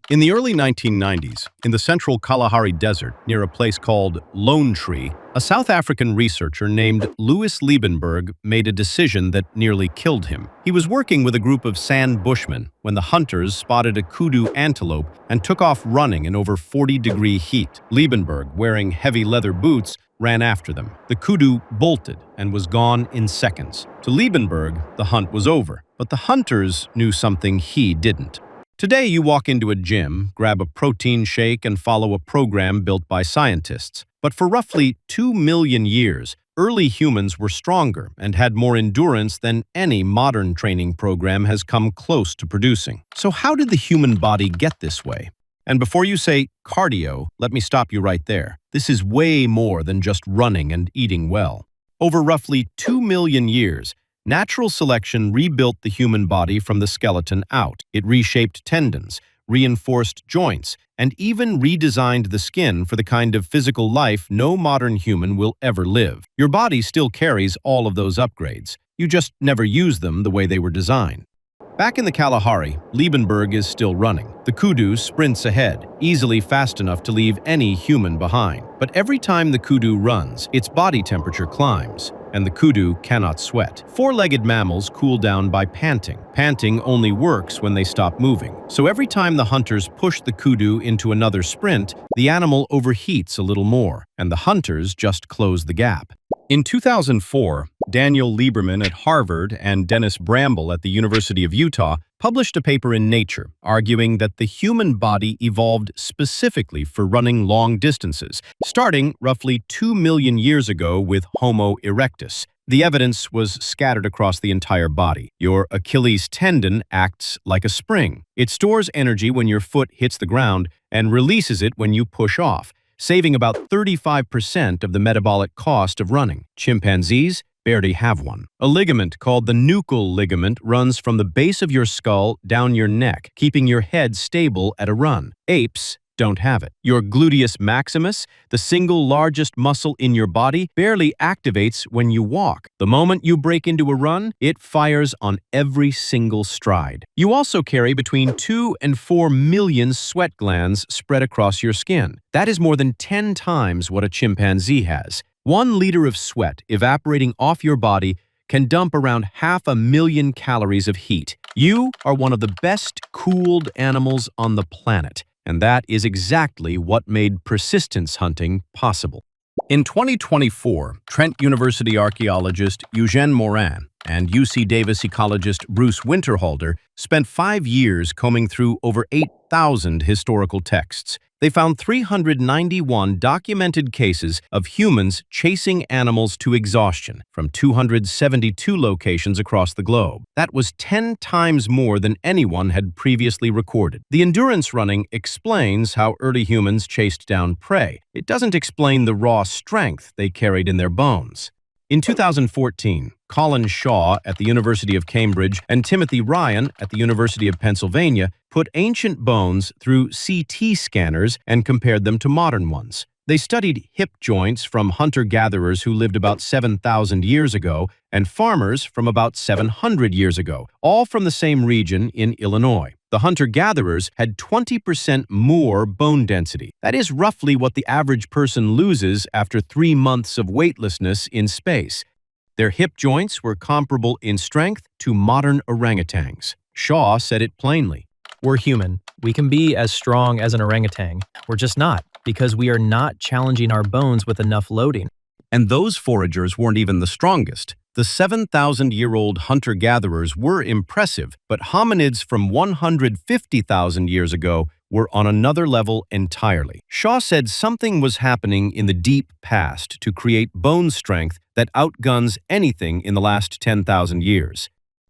In the early 1990s, in the central Kalahari Desert near a place called Lone Tree, a South African researcher named Louis Liebenberg made a decision that nearly killed him. He was working with a group of San Bushmen when the hunters spotted a kudu antelope and took off running in over 40-degree heat. Liebenberg, wearing heavy leather boots, ran after them. The kudu bolted and was gone in seconds. To Liebenberg, the hunt was over, but the hunters knew something he didn't. Today, you walk into a gym, grab a protein shake, and follow a program built by scientists. But for roughly 2 million years, early humans were stronger and had more endurance than any modern training program has come close to producing. So how did the human body get this way? And before you say cardio, let me stop you right there. This is way more than just running and eating well. Over roughly 2 million years, natural selection rebuilt the human body from the skeleton out. It reshaped tendons, reinforced joints, and even redesigned the skin for the kind of physical life no modern human will ever live. Your body still carries all of those upgrades. You just never use them the way they were designed. Back in the Kalahari, Liebenberg is still running. The kudu sprints ahead, easily fast enough to leave any human behind. But every time the kudu runs, its body temperature climbs, and the kudu cannot sweat. Four-legged mammals cool down by panting. Panting only works when they stop moving. So every time the hunters push the kudu into another sprint, the animal overheats a little more, and the hunters just close the gap. In 2004, Daniel Lieberman at Harvard and Dennis Bramble at the University of Utah published a paper in Nature arguing that the human body evolved specifically for running long distances, starting roughly 2 million years ago with Homo erectus. The evidence was scattered across the entire body. Your Achilles tendon acts like a spring. It stores energy when your foot hits the ground and releases it when you push off, saving about 35% of the metabolic cost of running. Chimpanzees barely have one. A ligament called the nuchal ligament runs from the base of your skull down your neck, keeping your head stable at a run. Apes don't have it. Your gluteus maximus, the single largest muscle in your body, barely activates when you walk. The moment you break into a run, it fires on every single stride. You also carry between 2 and 4 million sweat glands spread across your skin. That is more than 10 times what a chimpanzee has. 1 liter of sweat evaporating off your body can dump around 500,000 calories of heat. You are one of the best cooled animals on the planet. And that is exactly what made persistence hunting possible. In 2024, Trent University archaeologist Eugene Morin and UC Davis ecologist Bruce Winterhalter spent 5 years combing through over 8,000 historical texts. They found 391 documented cases of humans chasing animals to exhaustion from 272 locations across the globe. That was 10 times more than anyone had previously recorded. The endurance running explains how early humans chased down prey. It doesn't explain the raw strength they carried in their bones. In 2014, Colin Shaw at the University of Cambridge and Timothy Ryan at the University of Pennsylvania put ancient bones through CT scanners and compared them to modern ones. They studied hip joints from hunter-gatherers who lived about 7,000 years ago and farmers from about 700 years ago, all from the same region in Illinois. The hunter-gatherers had 20% more bone density. That is roughly what the average person loses after 3 months of weightlessness in space. Their hip joints were comparable in strength to modern orangutans. Shaw said it plainly. We're human. We can be as strong as an orangutan. We're just not, because we are not challenging our bones with enough loading. And those foragers weren't even the strongest. The 7,000-year-old hunter-gatherers were impressive, but hominids from 150,000 years ago were on another level entirely. Shaw said something was happening in the deep past to create bone strength that outguns anything in the last 10,000 years.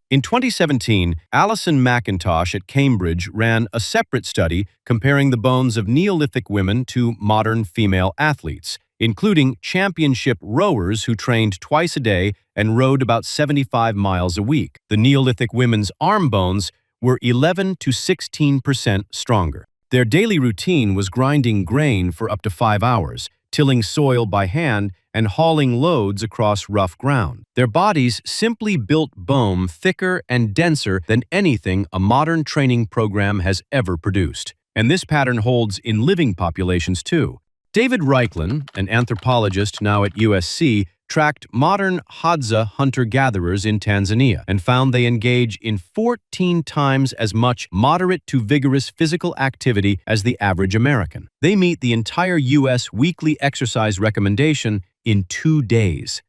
In 2017, Alison McIntosh at Cambridge ran a separate study comparing the bones of Neolithic women to modern female athletes, including championship rowers who trained twice a day and rowed about 75 miles a week. The Neolithic women's arm bones were 11 to 16% stronger. Their daily routine was grinding grain for up to 5 hours, tilling soil by hand, and hauling loads across rough ground. Their bodies simply built bone thicker and denser than anything a modern training program has ever produced. And this pattern holds in living populations too. David Reichlen, an anthropologist now at USC, tracked modern Hadza hunter-gatherers in Tanzania and found they engage in 14 times as much moderate to vigorous physical activity as the average American. They meet the entire U.S. weekly exercise recommendation in 2 days.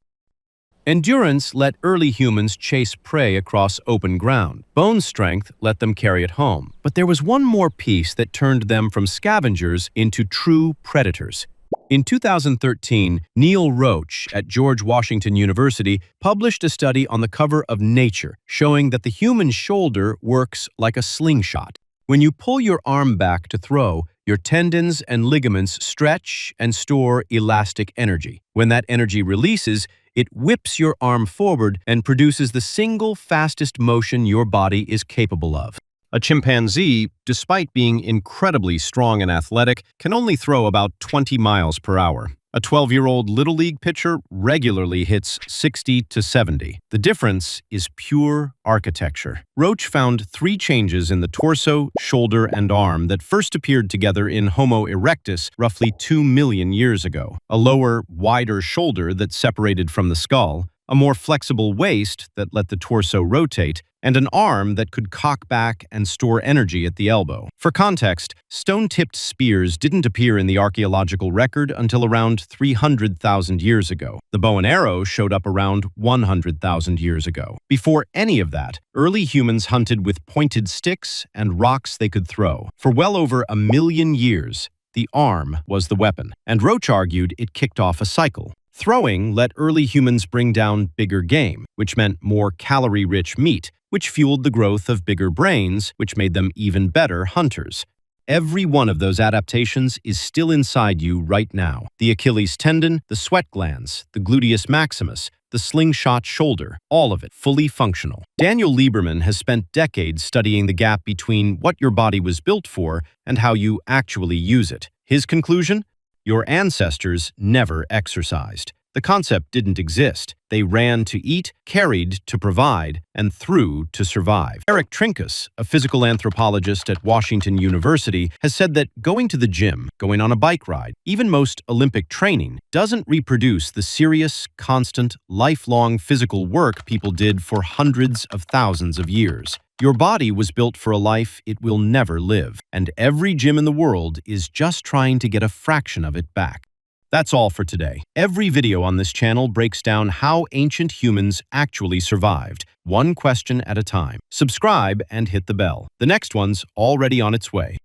Endurance let early humans chase prey across open ground. Bone strength let them carry it home. But there was one more piece that turned them from scavengers into true predators. In 2013, Neil Roach at George Washington University published a study on the cover of Nature showing that the human shoulder works like a slingshot. When you pull your arm back to throw, your tendons and ligaments stretch and store elastic energy. When that energy releases, it whips your arm forward and produces the single fastest motion your body is capable of. A chimpanzee, despite being incredibly strong and athletic, can only throw about 20 miles per hour. A 12-year-old Little League pitcher regularly hits 60 to 70. The difference is pure architecture. Roach found 3 changes in the torso, shoulder, and arm that first appeared together in Homo erectus roughly 2 million years ago. A lower, wider shoulder that separated from the skull, a more flexible waist that let the torso rotate, and an arm that could cock back and store energy at the elbow. For context, stone-tipped spears didn't appear in the archaeological record until around 300,000 years ago. The bow and arrow showed up around 100,000 years ago. Before any of that, early humans hunted with pointed sticks and rocks they could throw. For well over 1 million years, the arm was the weapon, and Roach argued it kicked off a cycle. Throwing let early humans bring down bigger game, which meant more calorie-rich meat, which fueled the growth of bigger brains, which made them even better hunters. Every one of those adaptations is still inside you right now. The Achilles tendon, the sweat glands, the gluteus maximus, the slingshot shoulder, all of it fully functional. Daniel Lieberman has spent decades studying the gap between what your body was built for and how you actually use it. His conclusion? Your ancestors never exercised. The concept didn't exist. They ran to eat, carried to provide, and threw to survive. Eric Trinkus, a physical anthropologist at Washington University, has said that going to the gym, going on a bike ride, even most Olympic training, doesn't reproduce the serious, constant, lifelong physical work people did for hundreds of thousands of years. Your body was built for a life it will never live, and every gym in the world is just trying to get a fraction of it back. That's all for today. Every video on this channel breaks down how ancient humans actually survived, one question at a time. Subscribe and hit the bell. The next one's already on its way.